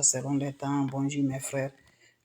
selon les temps. Bonjour mes frères,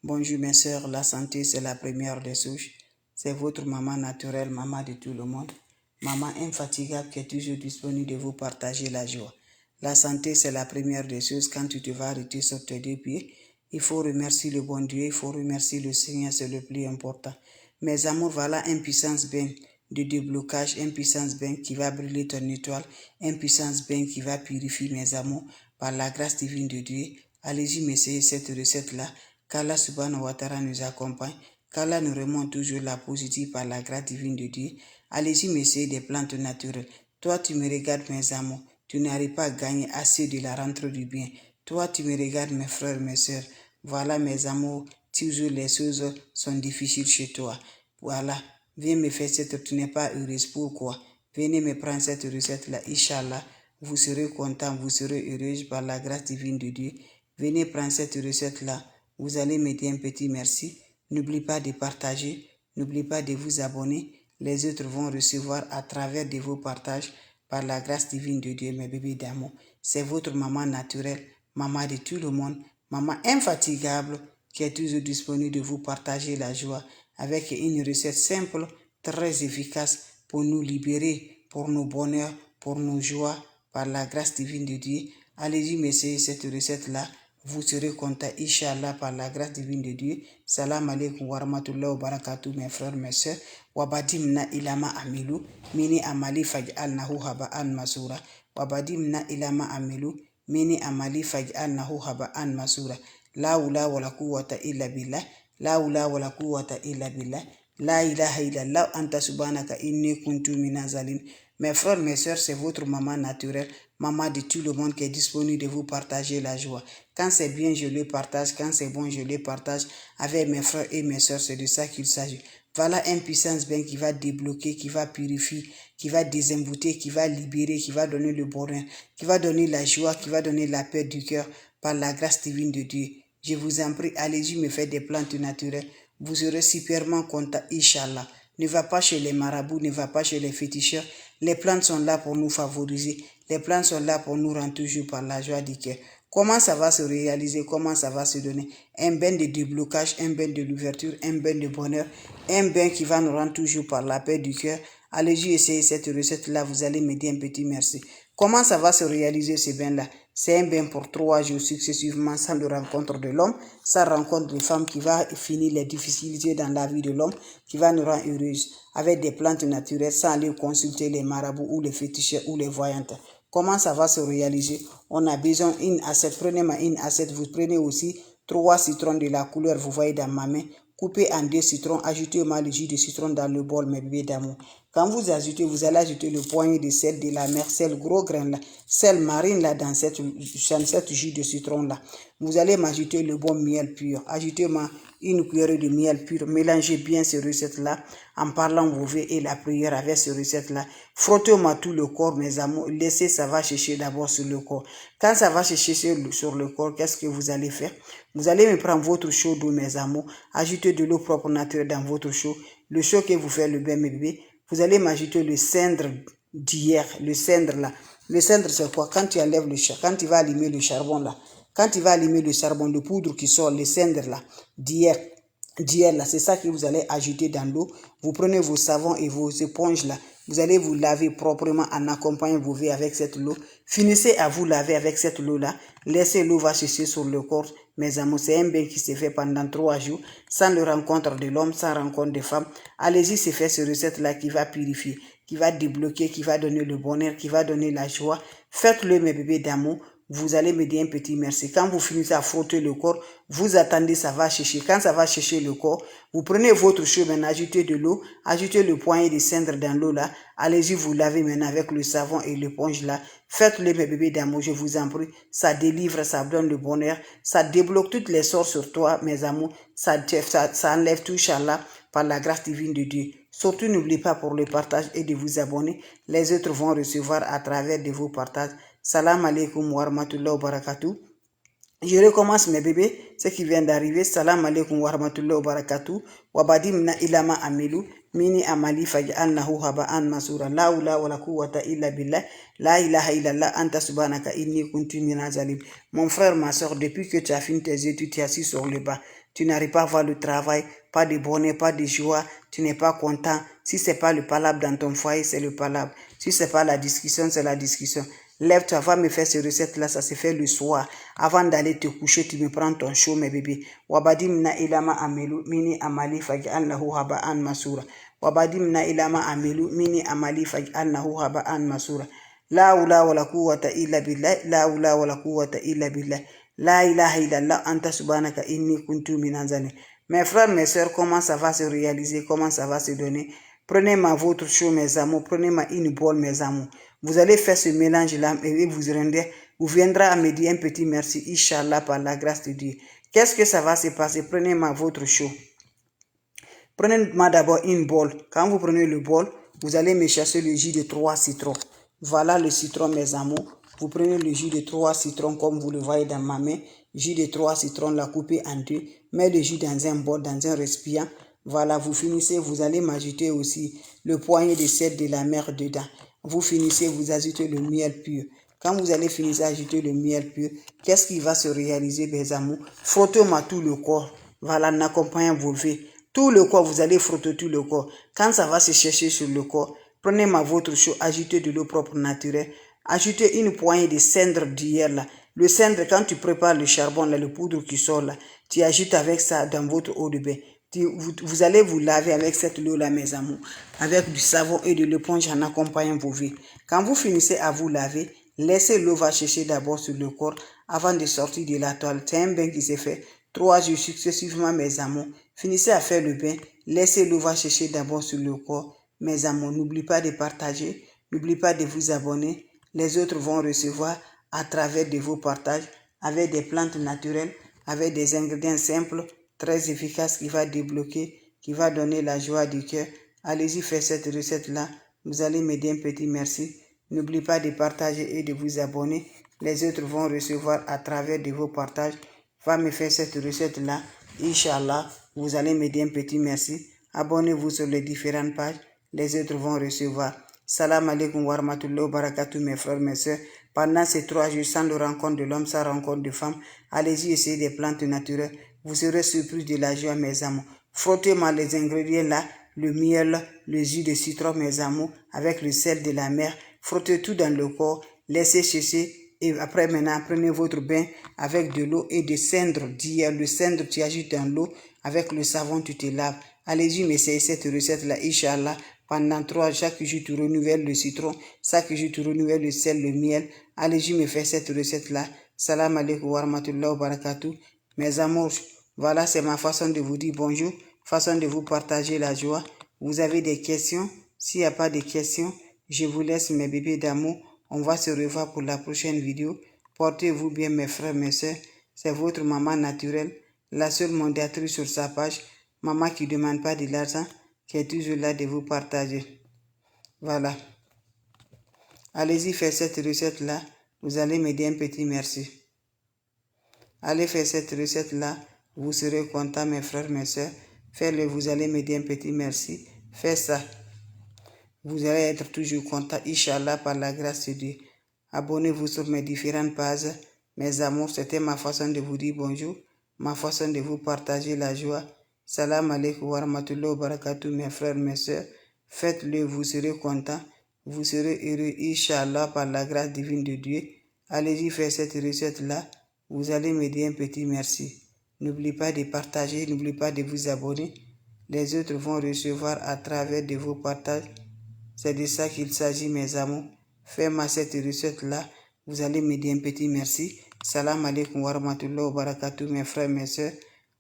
bonjour mes soeurs. La santé, c'est la première des souches. C'est votre maman naturelle, maman de tout le monde. Maman infatigable qui est toujours disponible de vous partager la joie. La santé, c'est la première des choses. Quand tu te vas arrêter sur tes deux pieds, il faut remercier le bon Dieu, il faut remercier le Seigneur, c'est le plus important. Mes amours, voilà une puissance bien de déblocage, une puissance bien qui va brûler ton étoile, une puissance bien qui va purifier mes amours par la grâce divine de Dieu. Allez-y, m'essayer cette recette-là. Qu'Allah subhanahu wa ta'ala nous accompagne. Qu'Allah nous remonte toujours la positive par la grâce divine de Dieu. Allez-y, m'essayer des plantes naturelles. Toi, tu me regardes, mes amours. Tu n'arrives pas à gagner assez de la rentrée du bien. Toi, tu me regardes, mes frères, mes sœurs. Voilà, mes amours. Toujours les choses sont difficiles chez toi. Voilà. Viens me faire cette, tu n'es pas heureuse. Pourquoi? Venez me prendre cette recette-là, Inch'Allah. Vous serez content, vous serez heureuse par la grâce divine de Dieu. Venez prendre cette recette-là. Vous allez me dire un petit merci. N'oubliez pas de partager. N'oubliez pas de vous abonner. Les autres vont recevoir à travers de vos partages par la grâce divine de Dieu, mes bébés d'amour. C'est votre maman naturelle, maman de tout le monde, maman infatigable qui est toujours disponible de vous partager la joie avec une recette simple, très efficace pour nous libérer, pour nos bonheurs, pour nos joies, par la grâce divine de Dieu. Allez-y, m'essayer cette recette-là. Vous serez content, Inch'Allah, par la grâce divine de Dieu. Salam alaikum wa rahmatullahi wa barakatuh, mes frères, mes sœurs. Wabadimna ilama amilu, mini amali faj'alnahu haba'an masura. Wabadimna ilama amilu, mini amali faj'alnahu haba'an masura. La hawla wa la quwwata illa billah. La hawla wa la quwwata illa billah. La ilaha illallah anta subhanaka inni kuntu minazalin. Mes frères, mes sœurs, c'est votre maman naturelle, maman de tout le monde qui est disponible de vous partager la joie. Quand c'est bien, je le partage. Quand c'est bon, je le partage avec mes frères et mes sœurs. C'est de ça qu'il s'agit. Voilà une puissance bien qui va débloquer, qui va purifier, qui va désembouter, qui va libérer, qui va donner le bonheur, qui va donner la joie, qui va donner la paix du cœur par la grâce divine de Dieu. Je vous en prie, allez-y me faire des plantes naturelles. Vous serez superment content, Inch'Allah. Ne va pas chez les marabouts, ne va pas chez les féticheurs. Les plantes sont là pour nous favoriser. Les plantes sont là pour nous rendre toujours par la joie du cœur. Comment ça va se réaliser? Comment ça va se donner? Un bain de déblocage, un bain de l'ouverture, un bain de bonheur, un bain qui va nous rendre toujours par la paix du cœur. Allez-y essayer cette recette-là, vous allez me dire un petit merci. Comment ça va se réaliser ce bain-là? C'est un bain pour 3 jours successivement sans le rencontre de l'homme, sans rencontre de femme qui va finir les difficultés dans la vie de l'homme, qui va nous rendre heureuses, avec des plantes naturelles, sans aller consulter les marabouts ou les féticheurs ou les voyantes. Comment ça va se réaliser? On a besoin d'une assiette. Prenez-moi une assiette. Vous prenez aussi 3 citrons de la couleur, vous voyez dans ma main. Coupez en 2 citrons. Ajoutez-moi le jus de citron dans le bol, mes bébés d'amour. Quand vous ajoutez, vous allez ajouter le poignet de sel de la mer, sel gros grain là, sel marine là dans cette jus de citron là. Vous allez m'ajouter le bon miel pur. Ajoutez-moi une cuillerée de miel pur. Mélangez bien ces recettes-là en parlant vos vœux et la prière avec ces recettes-là. Frottez-moi tout le corps, mes amours. Laissez, ça va sécher d'abord sur le corps. Quand ça va sécher sur le corps, qu'est-ce que vous allez faire? Vous allez me prendre votre chaud d'eau, mes amours. Ajoutez de l'eau propre naturelle dans votre chaud. Le chaud que vous faites le bain, mes bébés. Vous allez m'ajouter le cendre d'hier. Le cendre là. Le cendre, c'est quoi? Quand tu enlèves le charbon, quand tu vas allumer le charbon là. Quand tu vas allumer le charbon, le poudre qui sort, le cendre là, d'hier là, c'est ça que vous allez ajouter dans l'eau. Vous prenez vos savons et vos éponges là. Vous allez vous laver proprement en accompagnant vos vœux avec cette eau. Finissez à vous laver avec cette eau là. Laissez l'eau va sécher sur le corps. Mes amours, c'est un bain qui se fait pendant 3 jours, sans le rencontre de l'homme, sans rencontre de femme. Allez-y, c'est faire cette recette-là qui va purifier, qui va débloquer, qui va donner le bonheur, qui va donner la joie. Faites-le, mes bébés d'amour. Vous allez me dire un petit merci. Quand vous finissez à frotter le corps, vous attendez, ça va sécher. Quand ça va sécher le corps, vous prenez votre chaud maintenant, ajoutez de l'eau, ajoutez le poignet de cendre dans l'eau là. Allez-y, vous lavez maintenant avec le savon et l'éponge là. Faites-le, mes bébés d'amour, je vous en prie. Ça délivre, ça donne le bonheur, ça débloque toutes les sorts sur toi, mes amours. Ça enlève tout, Inch'Allah, par la grâce divine de Dieu. Surtout, n'oubliez pas pour le partage et de vous abonner. Les autres vont recevoir à travers de vos partages. Salam alaikum wa rahmatullahi wa barakatuh. Je recommence mes bébés, ce qui vient d'arriver. Salam alaikum wa rahmatullahi wa barakatuh. Wabadimna ilama amilu. Mini amali faj'alnahu haba'an masura. La hawla wa la quwwata illa billah. La ilaha illallah anta subhanaka inni kuntu minaz zalim. Mon frère, ma soeur, depuis que tu as fini tes études, tu es assis sur le banc. Tu n'arrives pas à voir le travail, pas de bonheur, pas de joie. Tu n'es pas content. Si c'est pas le palabre dans ton foyer, c'est le palabre. Si c'est pas la discussion, c'est la discussion. Lève-toi, va me faire ces recettes-là, ça se fait le soir. Avant d'aller te coucher, tu me prends ton chaud, mes bébés. Wabadimna ilama amelu, mini amali faj'alnahu haba'an masura. Wabadimna ilama amelu, mini amali faj'alnahu haba'an masura. La hawla wa la quwwata illa billah, la hawla wa la quwwata illa billah. La ilaha illallah, anta subhanaka inni kuntu minaz zalim. Mes frères, mes soeurs, comment ça va se réaliser, comment ça va se donner? Prenez-moi votre chaud, mes amours, prenez-moi une bolle, mes amours. Vous allez faire ce mélange-là et vous viendrez à me dire un petit merci, Inch'Allah, par la grâce de Dieu. Qu'est-ce que ça va se passer? Prenez-moi votre chaud. Prenez-moi d'abord une bolle. Quand vous prenez le bol, vous allez me chercher le jus de 3 citrons. Voilà le citron, mes amours. Vous prenez le jus de 3 citrons comme vous le voyez dans ma main. Jus de 3 citrons, la coupez en deux. Mettez le jus dans un bol, dans un récipient. Voilà, vous finissez, vous allez m'ajouter aussi le poignet de sel de la mer dedans. Vous finissez, vous ajoutez le miel pur. Quand vous allez finir d'ajouter le miel pur, qu'est-ce qui va se réaliser, mes amours? Frottez-moi tout le corps. Voilà, en accompagnant vos vœux. Tout le corps, vous allez frotter tout le corps. Quand ça va se chercher sur le corps, prenez votre chaud, ajoutez de l'eau propre naturelle. Ajoutez une poignée de cendre d'hier là. Le cendre, quand tu prépares le charbon, là, le poudre qui sort là, tu ajoutes avec ça dans votre eau de bain. Vous allez vous laver avec cette eau-là, mes amours, avec du savon et de l'éponge en accompagnant vos vies. Quand vous finissez à vous laver, laissez l'eau va chercher d'abord sur le corps avant de sortir de la toile. C'est un bain qui s'est fait 3 jours successivement, mes amours. Finissez à faire le bain, laissez l'eau va chercher d'abord sur le corps. Mes amours, n'oubliez pas de partager, n'oubliez pas de vous abonner. Les autres vont recevoir à travers de vos partages avec des plantes naturelles, avec des ingrédients simples, très efficaces qui va débloquer, qui va donner la joie du cœur. Allez-y faire cette recette-là. Vous allez m'aider un petit merci. N'oubliez pas de partager et de vous abonner. Les autres vont recevoir à travers de vos partages. Va me faire cette recette-là. Inch'Allah, vous allez m'aider un petit merci. Abonnez-vous sur les différentes pages. Les autres vont recevoir. Salam alaikum wa rahmatullahi wa barakatuh, mes frères, mes soeurs. Pendant ces 3 jours, sans la rencontre de l'homme, sans rencontre de femme, allez-y essayer des plantes naturelles. Vous serez surpris de la joie, mes amours. Frottez-moi les ingrédients là, le miel, le jus de citron, mes amours, avec le sel de la mer. Frottez tout dans le corps, laissez sécher. Et après, maintenant, prenez votre bain avec de l'eau et de cendre d'hier. Le cendre, tu ajoutes dans l'eau. Avec le savon, tu te laves. Allez-y, mais c'est cette recette-là, Inch'Allah. Pendant 3, chaque jour, tu renouvelles le citron. Chaque jour, tu renouvelles le sel, le miel. Allez-y, me faire cette recette-là. Salam alaikum wa rahmatullahi wa barakatuh. Mes amours, voilà, c'est ma façon de vous dire bonjour. Façon de vous partager la joie. Vous avez des questions? S'il n'y a pas de questions, je vous laisse, mes bébés d'amour. On va se revoir pour la prochaine vidéo. Portez-vous bien, mes frères, mes soeurs. C'est votre maman naturelle, la seule mondiatrice sur sa page. Maman qui ne demande pas de l'argent, qui est toujours là de vous partager. Voilà. Allez-y faire cette recette-là. Vous allez m'aider un petit merci. Allez faire cette recette-là. Vous serez contents, mes frères, mes soeurs. Faites-le, vous allez m'aider un petit merci. Faites ça. Vous allez être toujours content, Inch'Allah, par la grâce de Dieu. Abonnez-vous sur mes différentes pages. Mes amours, c'était ma façon de vous dire bonjour, ma façon de vous partager la joie. Salam alaikum wa rahmatullahi wa barakatuh, mes frères, mes soeurs. Faites-le, vous serez content. Vous serez heureux, Inch'Allah, par la grâce divine de Dieu. Allez-y faire cette recette-là. Vous allez m'aider un petit merci. N'oubliez pas de partager, n'oubliez pas de vous abonner. Les autres vont recevoir à travers de vos partages. C'est de ça qu'il s'agit, mes amours. Faites-moi cette recette-là. Vous allez m'aider un petit merci. Salam alaikum wa rahmatullahi wa barakatuh, mes frères, mes soeurs.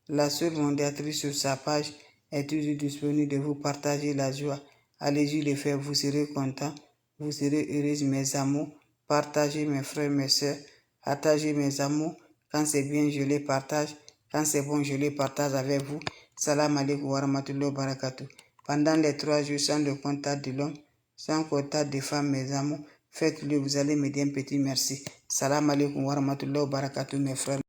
La seule mondiatrice sur sa page est toujours disponible de vous partager la joie. Allez-y le faire, vous serez contents. Vous serez heureux, mes amours. Partagez, mes frères, mes soeurs. Partagez, mes amours. Quand c'est bien, je les partage. Quand c'est bon, je les partage avec vous. Salam alaikum wa rahmatullahi wa barakatuh. Pendant les 3 jours, sans le contact de l'homme, sans contact des femmes, mes amours, faites-le, vous allez me dire un petit merci. Salam alaikum wa rahmatullahi wa barakatuh, mes frères.